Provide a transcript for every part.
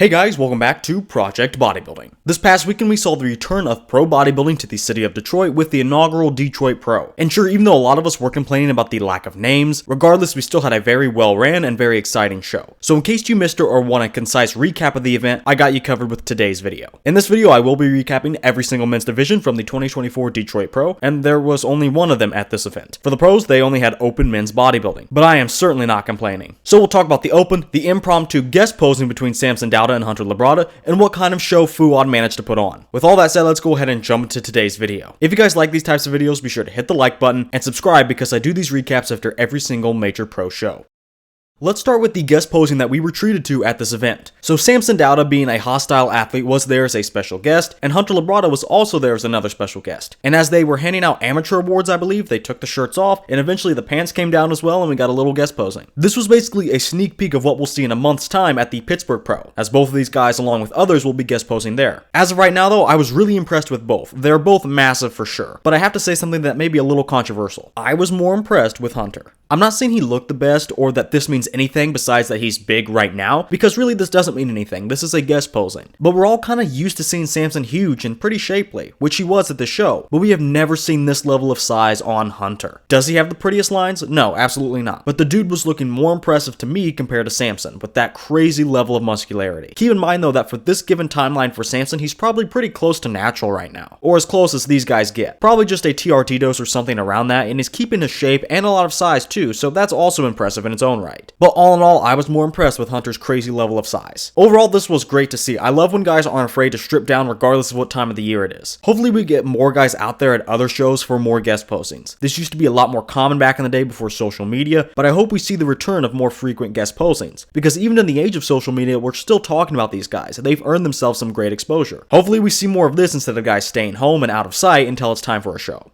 Hey guys, welcome back to Project Bodybuilding. This past weekend we saw the return of pro bodybuilding to the city of Detroit with the inaugural Detroit Pro. And sure, even though a lot of us were complaining about the lack of names, regardless we still had a very well ran and very exciting show. So in case you missed it or want a concise recap of the event, I got you covered with today's video. In this video I will be recapping every single men's division from the 2024 Detroit Pro, and there was only one of them at this event. For the pros, they only had open men's bodybuilding, but I am certainly not complaining. So we'll talk about the open, the impromptu guest posing between Samson Dowda and Hunter Labrada, and what kind of show Fuad managed to put on. With all that said, let's go ahead and jump into today's video. If you guys like these types of videos, be sure to hit the like button and subscribe because I do these recaps after every single major pro show. Let's start with the guest posing that we were treated to at this event. So Samson Dowda, being a hostile athlete, was there as a special guest, and Hunter Labrada was also there as another special guest. And as they were handing out amateur awards, I believe, they took the shirts off, and eventually the pants came down as well, and we got a little guest posing. This was basically a sneak peek of what we'll see in a month's time at the Pittsburgh Pro, as both of these guys, along with others, will be guest posing there. As of right now though, I was really impressed with both. They're both massive for sure, but I have to say something that may be a little controversial. I was more impressed with Hunter. I'm not saying he looked the best or that this means anything besides that he's big right now, because really this doesn't mean anything. This is a guest posing. But we're all kind of used to seeing Samson huge and pretty shapely, which he was at the show, but we have never seen this level of size on Hunter. Does he have the prettiest lines? No, absolutely not. But the dude was looking more impressive to me compared to Samson, with that crazy level of muscularity. Keep in mind though that for this given timeline for Samson, he's probably pretty close to natural right now, or as close as these guys get. Probably just a TRT dose or something around that, and he's keeping his shape and a lot of size too, so that's also impressive in its own right. But all in all, I was more impressed with Hunter's crazy level of size. Overall, this was great to see. I love when guys aren't afraid to strip down regardless of what time of the year it is. Hopefully we get more guys out there at other shows for more guest postings. This used to be a lot more common back in the day before social media, but I hope we see the return of more frequent guest postings, because even in the age of social media, we're still talking about these guys. They've earned themselves some great exposure. Hopefully we see more of this instead of guys staying home and out of sight until it's time for a show.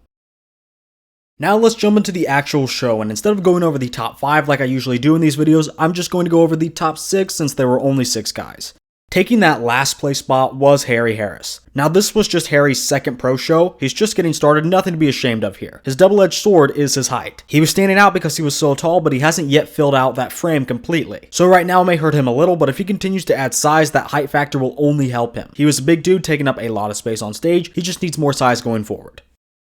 Now let's jump into the actual show, and instead of going over the top 5 like I usually do in these videos, I'm just going to go over the top 6 since there were only 6 guys. Taking that last place spot was Harry Harris. Now this was just Harry's second pro show. He's just getting started, nothing to be ashamed of here. His double-edged sword is his height. He was standing out because he was so tall, but he hasn't yet filled out that frame completely. So right now it may hurt him a little, but if he continues to add size, that height factor will only help him. He was a big dude taking up a lot of space on stage. He just needs more size going forward.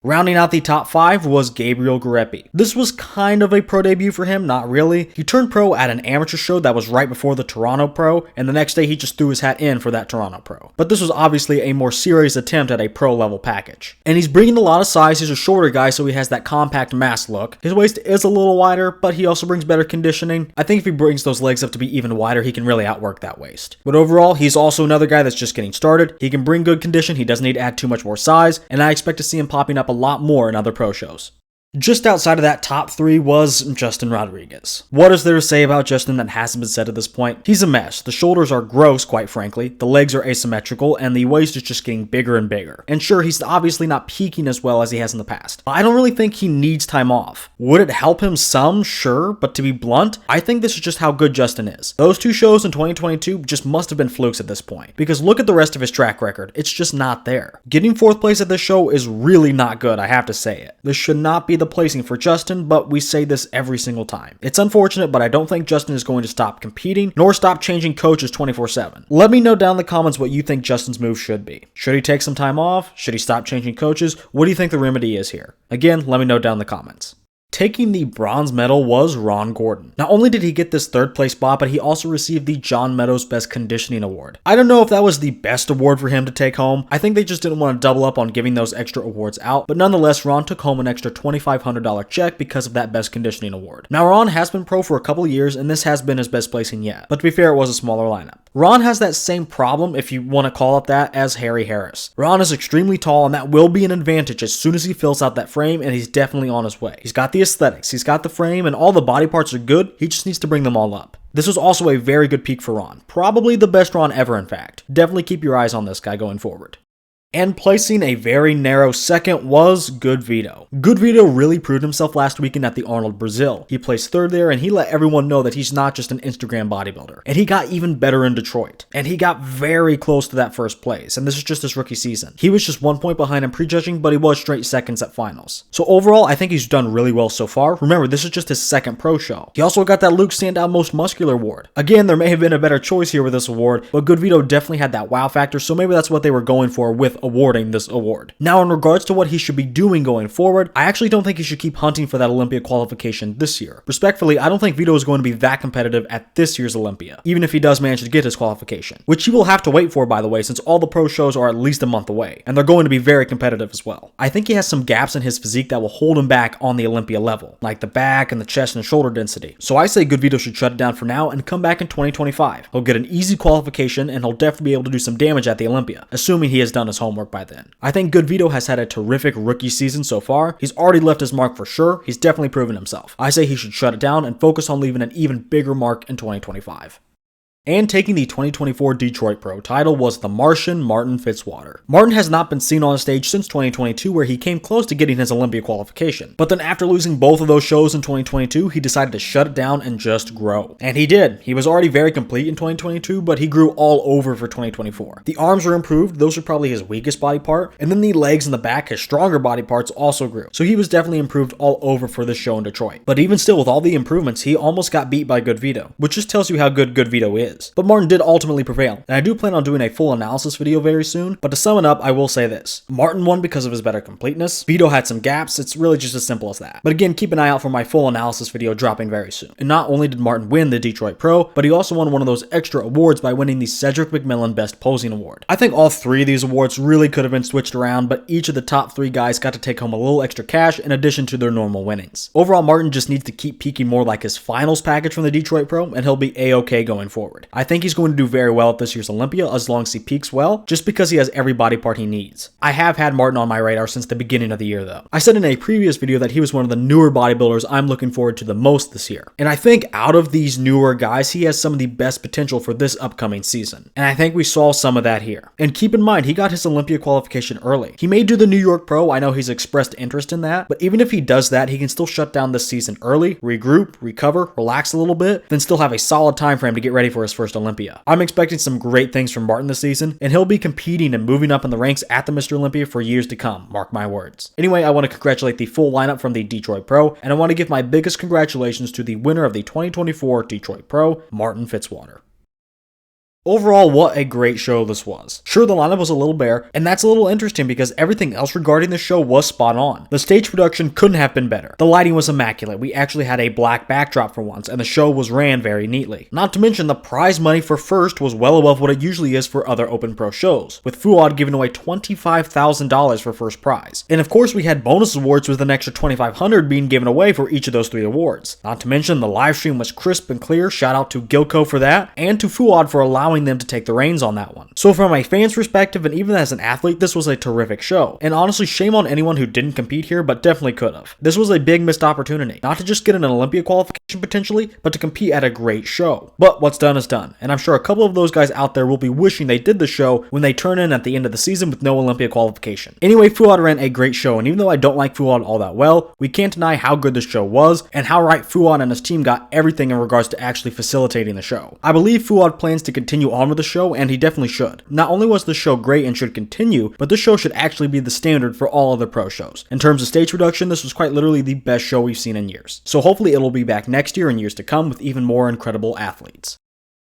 Rounding out the top 5 was Gabriel Grey. This was kind of a pro debut for him, not really. He turned pro at an amateur show that was right before the Toronto Pro, and the next day he just threw his hat in for that Toronto Pro. But this was obviously a more serious attempt at a pro level package. And he's bringing a lot of size. He's a shorter guy, so he has that compact mass look. His waist is a little wider, but he also brings better conditioning. I think if he brings those legs up to be even wider, he can really outwork that waist. But overall, he's also another guy that's just getting started. He can bring good condition, he doesn't need to add too much more size, and I expect to see him popping up a lot more in other pro shows. Just outside of that top 3 was Justin Rodriguez. What is there to say about Justin that hasn't been said at this point? He's a mess. The shoulders are gross, quite frankly. The legs are asymmetrical, and the waist is just getting bigger and bigger. And sure, he's obviously not peaking as well as he has in the past. I don't really think he needs time off. Would it help him some? Sure, but to be blunt, I think this is just how good Justin is. Those 2 shows in 2022 just must have been flukes at this point, because look at the rest of his track record. It's just not there. Getting 4th place at this show is really not good, I have to say it. This should not be the placing for Justin, but we say this every single time. It's unfortunate, but I don't think Justin is going to stop competing, nor stop changing coaches 24/7. Let me know down in the comments what you think Justin's move should be. Should he take some time off? Should he stop changing coaches? What do you think the remedy is here? Again, let me know down in the comments. Taking the bronze medal was Ron Gordon. Not only did he get this 3rd place spot, but he also received the John Meadows Best Conditioning Award. I don't know if that was the best award for him to take home. I think they just didn't want to double up on giving those extra awards out, but nonetheless, Ron took home an extra $2,500 check because of that Best Conditioning Award. Now, Ron has been pro for a couple of years, and this has been his best placing yet, but to be fair, it was a smaller lineup. Ron has that same problem, if you want to call it that, as Harry Harris. Ron is extremely tall, and that will be an advantage as soon as he fills out that frame, and he's definitely on his way. He's got the aesthetics, he's got the frame, and all the body parts are good, he just needs to bring them all up. This was also a very good peak for Ron. Probably the best Ron ever, in fact. Definitely keep your eyes on this guy going forward. And placing a very narrow second was Good Veto. Good Veto really proved himself last weekend at the Arnold Brazil. He placed third there and he let everyone know that he's not just an Instagram bodybuilder. And he got even better in Detroit. And he got very close to that first place. And this is just his rookie season. He was just 1 point behind in prejudging, but he was straight seconds at finals. So overall, I think he's done really well so far. Remember, this is just his second pro show. He also got that Luke Standout Most Muscular award. Again, there may have been a better choice here with this award, but Good Veto definitely had that wow factor, so maybe that's what they were going for with awarding this award. Now, in regards to what he should be doing going forward, I actually don't think he should keep hunting for that Olympia qualification this year. Respectfully, I don't think Veto is going to be that competitive at this year's Olympia, even if he does manage to get his qualification, which he will have to wait for, by the way, since all the pro shows are at least a month away, and they're going to be very competitive as well. I think he has some gaps in his physique that will hold him back on the Olympia level, like the back and the chest and shoulder density. So I say Good Veto should shut it down for now and come back in 2025. He'll get an easy qualification and he'll definitely be able to do some damage at the Olympia, assuming he has done his homework by then. I think Good Veto has had a terrific rookie season so far. He's already left his mark for sure. He's definitely proven himself. I say he should shut it down and focus on leaving an even bigger mark in 2025. And taking the 2024 Detroit Pro title was the Martian Martin Fitzwater. Martin has not been seen on stage since 2022, where he came close to getting his Olympia qualification. But then after losing both of those shows in 2022, he decided to shut it down and just grow. And he did. He was already very complete in 2022, but he grew all over for 2024. The arms were improved, those are probably his weakest body part, and then the legs and the back, his stronger body parts, also grew. So he was definitely improved all over for this show in Detroit. But even still, with all the improvements, he almost got beat by Good Veto, which just tells you how good Good Veto is. But Martin did ultimately prevail, and I do plan on doing a full analysis video very soon, but to sum it up, I will say this. Martin won because of his better completeness. Veto had some gaps, it's really just as simple as that. But again, keep an eye out for my full analysis video dropping very soon. And not only did Martin win the Detroit Pro, but he also won one of those extra awards by winning the Cedric McMillan Best Posing Award. I think all three of these awards really could have been switched around, but each of the top three guys got to take home a little extra cash in addition to their normal winnings. Overall, Martin just needs to keep peaking more like his finals package from the Detroit Pro, and he'll be a-okay going forward. I think he's going to do very well at this year's Olympia as long as he peaks well, just because he has every body part he needs. I have had Martin on my radar since the beginning of the year though. I said in a previous video that he was one of the newer bodybuilders I'm looking forward to the most this year. And I think out of these newer guys, he has some of the best potential for this upcoming season. And I think we saw some of that here. And keep in mind, he got his Olympia qualification early. He may do the New York Pro, I know he's expressed interest in that, but even if he does that, he can still shut down this season early, regroup, recover, relax a little bit, then still have a solid time frame to get ready for his first Olympia. I'm expecting some great things from Martin this season, and he'll be competing and moving up in the ranks at the Mr. Olympia for years to come, mark my words. Anyway, I want to congratulate the full lineup from the Detroit Pro, and I want to give my biggest congratulations to the winner of the 2024 Detroit Pro, Martin Fitzwater. Overall, what a great show this was. Sure, the lineup was a little bare, and that's a little interesting because everything else regarding the show was spot on. The stage production couldn't have been better. The lighting was immaculate. We actually had a black backdrop for once, and the show was ran very neatly. Not to mention, the prize money for first was well above what it usually is for other open pro shows, with Fuad giving away $25,000 for first prize. And of course, we had bonus awards with an extra $2,500 being given away for each of those three awards. Not to mention, the live stream was crisp and clear. Shout out to Gilco for that, and to Fuad for allowing them to take the reins on that one. So from a fan's perspective, and even as an athlete, this was a terrific show. And honestly, shame on anyone who didn't compete here, but definitely could have. This was a big missed opportunity. Not to just get an Olympia qualification potentially, but to compete at a great show. But what's done is done. And I'm sure a couple of those guys out there will be wishing they did the show when they turn in at the end of the season with no Olympia qualification. Anyway, Fuad ran a great show, and even though I don't like Fuad all that well, we can't deny how good the show was, and how right Fuad and his team got everything in regards to actually facilitating the show. I believe Fuad plans to continue on with the show, and he definitely should. Not only was the show great and should continue, but this show should actually be the standard for all other pro shows. In terms of stage production, this was quite literally the best show we've seen in years. So hopefully it'll be back next year and years to come with even more incredible athletes.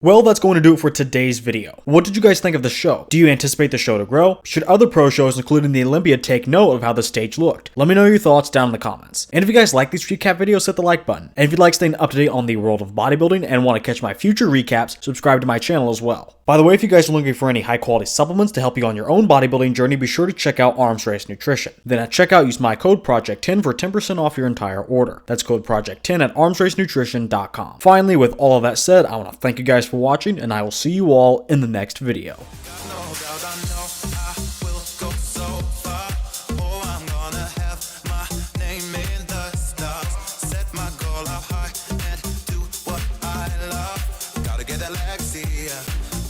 Well, that's going to do it for today's video. What did you guys think of the show? Do you anticipate the show to grow? Should other pro shows, including the Olympia, take note of how the stage looked? Let me know your thoughts down in the comments. And if you guys like these recap videos, hit the like button. And if you'd like staying up to date on the world of bodybuilding and want to catch my future recaps, subscribe to my channel as well. By the way, if you guys are looking for any high quality supplements to help you on your own bodybuilding journey, be sure to check out Arms Race Nutrition. Then at checkout, use my code Project10 for 10% off your entire order. That's code Project10 at armsracenutrition.com. Finally, with all of that said, I want to thank you guys for watching, and I will see you all in the next video.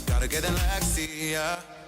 Gotta get that Lexia.